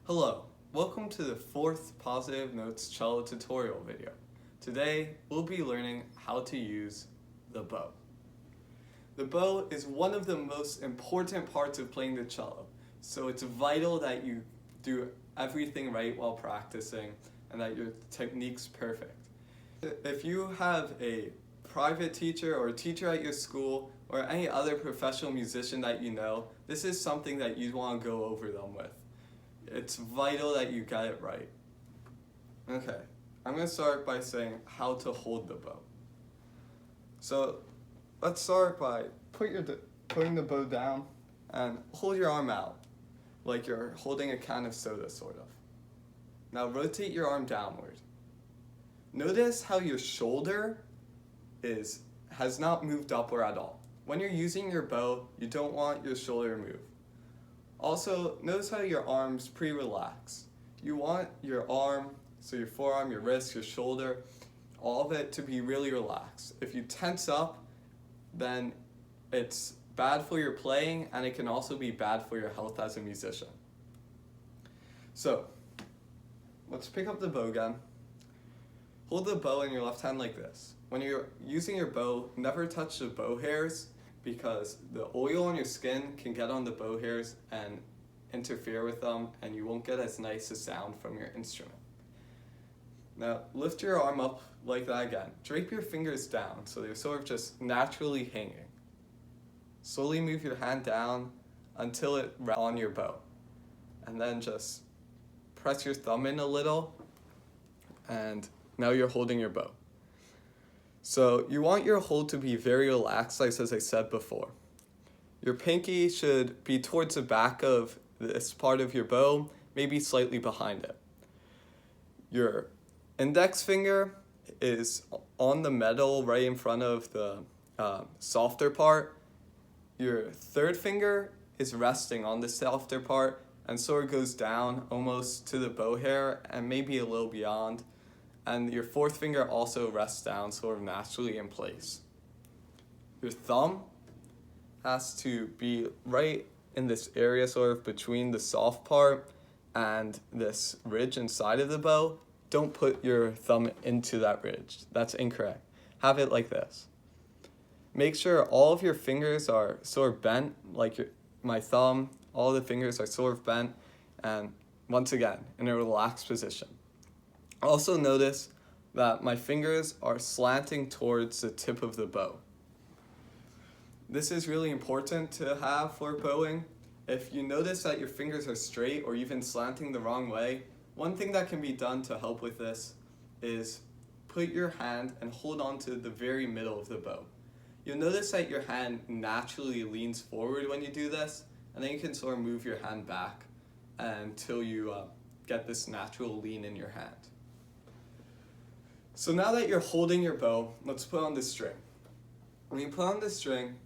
Hello, welcome to the fourth Positive Notes cello tutorial video. Today, we'll be learning how to use the bow. The bow is one of the most important parts of playing the cello, so it's vital that you do everything right while practicing and that your technique's perfect. If you have a private teacher or a teacher at your school or any other professional musician that you know, this is something that you'd want to go over them with. It's vital that you get it right. Okay, I'm going to start by saying how to hold the bow. So let's start by putting the bow down and hold your arm out like you're holding a can of soda, sort of. Now rotate your arm downward. Notice how your shoulder has not moved upward at all. When you're using your bow, you don't want your shoulder to move. Also, notice how your arms pre-relax. You want your arm, so your forearm, your wrist, your shoulder, all of it to be really relaxed. If you tense up, then it's bad for your playing and it can also be bad for your health as a musician. So, let's pick up the bow again. Hold the bow in your left hand like this. When you're using your bow, never touch the bow hairs because the oil on your skin can get on the bow hairs and interfere with them and you won't get as nice a sound from your instrument. Now lift your arm up like that again. Drape your fingers down so they're sort of just naturally hanging. Slowly move your hand down until it rests on your bow. And then just press your thumb in a little and now you're holding your bow. So you want your hold to be very relaxed, like as I said before. Your pinky should be towards the back of this part of your bow, maybe slightly behind it. Your index finger is on the metal right in front of the softer part. Your third finger is resting on the softer part and sort of goes down almost to the bow hair and maybe a little beyond. And your fourth finger also rests down sort of naturally in place. Your thumb has to be right in this area sort of between the soft part and this ridge inside of the bow. Don't put your thumb into that ridge. That's incorrect. Have it like this. Make sure all of your fingers are sort of bent, like my thumb, all the fingers are sort of bent, and once again, in a relaxed position. Also notice that my fingers are slanting towards the tip of the bow. This is really important to have for bowing. If you notice that your fingers are straight or even slanting the wrong way, one thing that can be done to help with this is put your hand and hold on to the very middle of the bow. You'll notice that your hand naturally leans forward when you do this, and then you can sort of move your hand back until you get this natural lean in your hand. So now that you're holding your bow, let's put on the string. When you put on the string,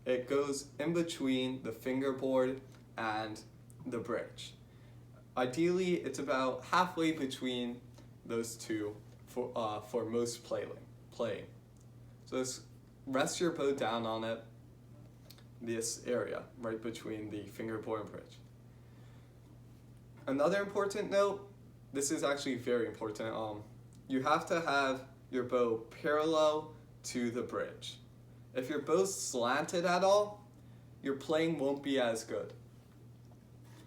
it goes in between the fingerboard and the bridge. Ideally, it's about halfway between those two for most playing. So just rest your bow down on it, this area right between the fingerboard and bridge. Another important note, this is actually very important, you have to have your bow parallel to the bridge. If your bow's slanted at all, your playing won't be as good.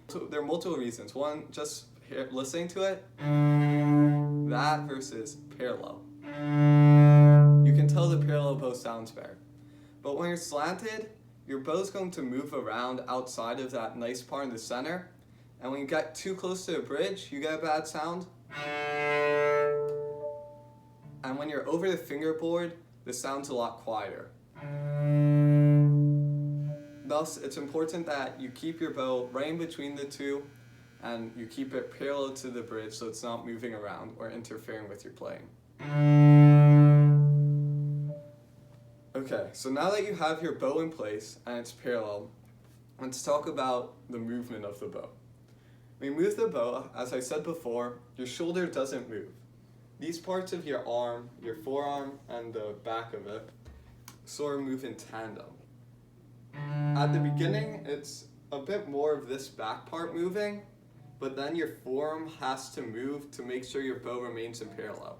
So there are multiple reasons. One, just listening to it, that versus parallel. You can tell the parallel bow sounds better. But when you're slanted, your bow's going to move around outside of that nice part in the center. And when you get too close to the bridge, you get a bad sound. And when you're over the fingerboard, the sound's a lot quieter. Thus, it's important that you keep your bow right in between the two and you keep it parallel to the bridge so it's not moving around or interfering with your playing. Okay, so now that you have your bow in place and it's parallel, let's talk about the movement of the bow. When you move the bow, as I said before, your shoulder doesn't move. These parts of your arm, your forearm, and the back of it sort of move in tandem. At the beginning, it's a bit more of this back part moving, but then your forearm has to move to make sure your bow remains in parallel.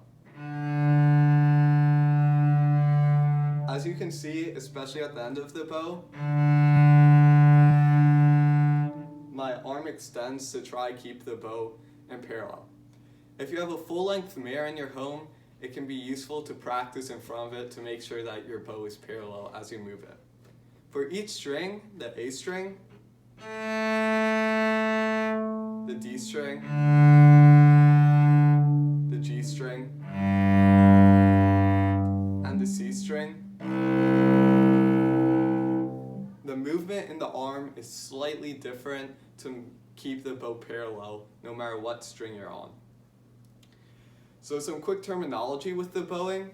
As you can see, especially at the end of the bow, my arm extends to try to keep the bow in parallel. If you have a full-length mirror in your home, it can be useful to practice in front of it to make sure that your bow is parallel as you move it. For each string, the A string, the D string, the G string, and the C string, the movement in the arm is slightly different to keep the bow parallel no matter what string you're on. So some quick terminology with the bowing.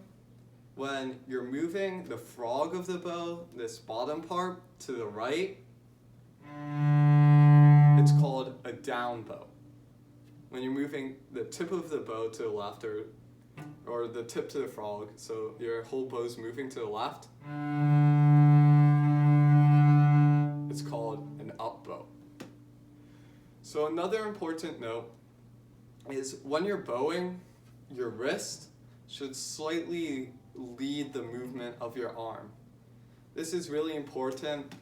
When you're moving the frog of the bow, this bottom part, to the right, it's called a down bow. When you're moving the tip of the bow to the left, or the tip to the frog, so your whole bow's moving to the left, it's called an up bow. So another important note is when you're bowing, your wrist should slightly lead the movement of your arm. This is really important,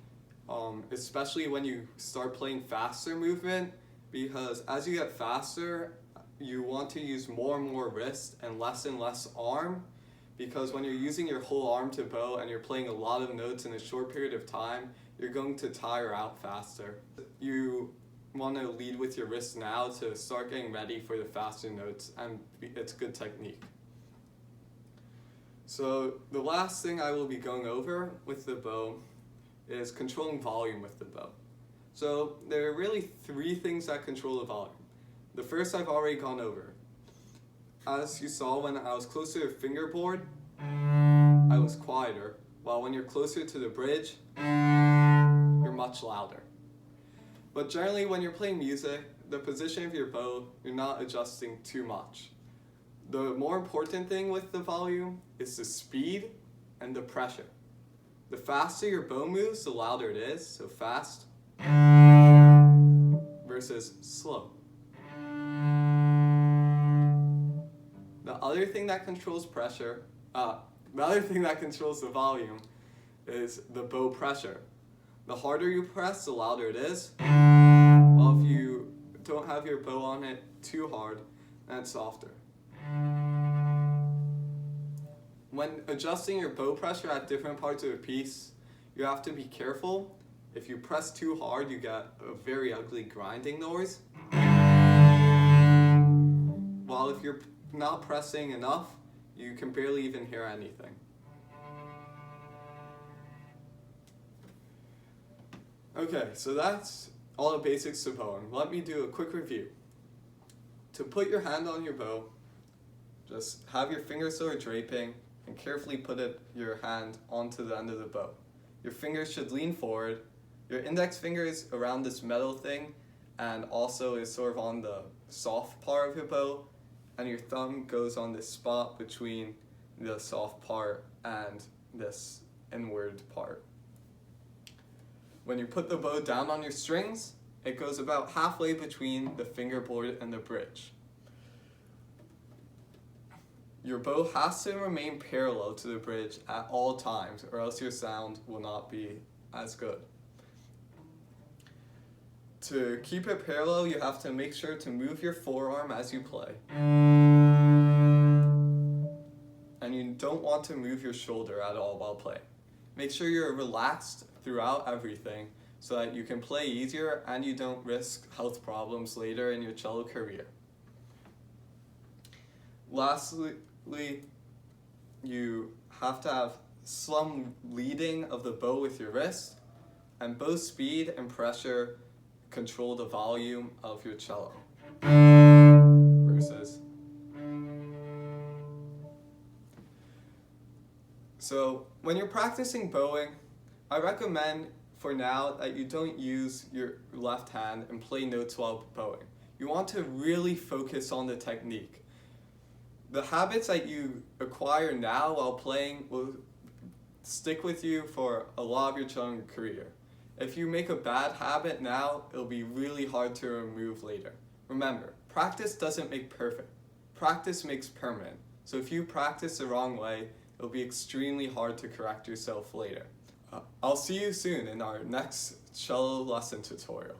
especially when you start playing faster movement, because as you get faster, you want to use more and more wrist and less arm, because when you're using your whole arm to bow and you're playing a lot of notes in a short period of time, you're going to tire out faster. You want to lead with your wrist now to start getting ready for the faster notes, and it's good technique. So the last thing I will be going over with the bow is controlling volume with the bow. So there are really three things that control the volume. The first I've already gone over. As you saw, when I was closer to the fingerboard, I was quieter, while when you're closer to the bridge, you're much louder. But generally when you're playing music, the position of your bow, you're not adjusting too much. The more important thing with the volume is the speed and the pressure. The faster your bow moves, the louder it is, so fast versus slow. The other thing that controls the volume is the bow pressure. The harder you press, the louder it is. While if you don't have your bow on it too hard, then it's softer. When adjusting your bow pressure at different parts of the piece, you have to be careful. If you press too hard, you get a very ugly grinding noise. While if you're not pressing enough, you can barely even hear anything. Okay, so that's all the basics to bowing. Let me do a quick review. To put your hand on your bow, just have your fingers so are draping and carefully put your hand onto the end of the bow. Your fingers should lean forward. Your index finger is around this metal thing and also is sort of on the soft part of your bow, and your thumb goes on this spot between the soft part and this inward part. When you put the bow down on your strings, it goes about halfway between the fingerboard and the bridge. Your bow has to remain parallel to the bridge at all times, or else your sound will not be as good. To keep it parallel, you have to make sure to move your forearm as you play. And you don't want to move your shoulder at all while playing. Make sure you're relaxed throughout everything so that you can play easier and you don't risk health problems later in your cello career. Lastly, you have to have some leading of the bow with your wrist, and both speed and pressure control the volume of your cello. So when you're practicing bowing, I recommend for now that you don't use your left hand and play notes while bowing. You want to really focus on the technique. The habits that you acquire now while playing will stick with you for a lot of your cello career. If you make a bad habit now, it'll be really hard to remove later. Remember, practice doesn't make perfect. Practice makes permanent. So if you practice the wrong way, it'll be extremely hard to correct yourself later. I'll see you soon in our next cello lesson tutorial.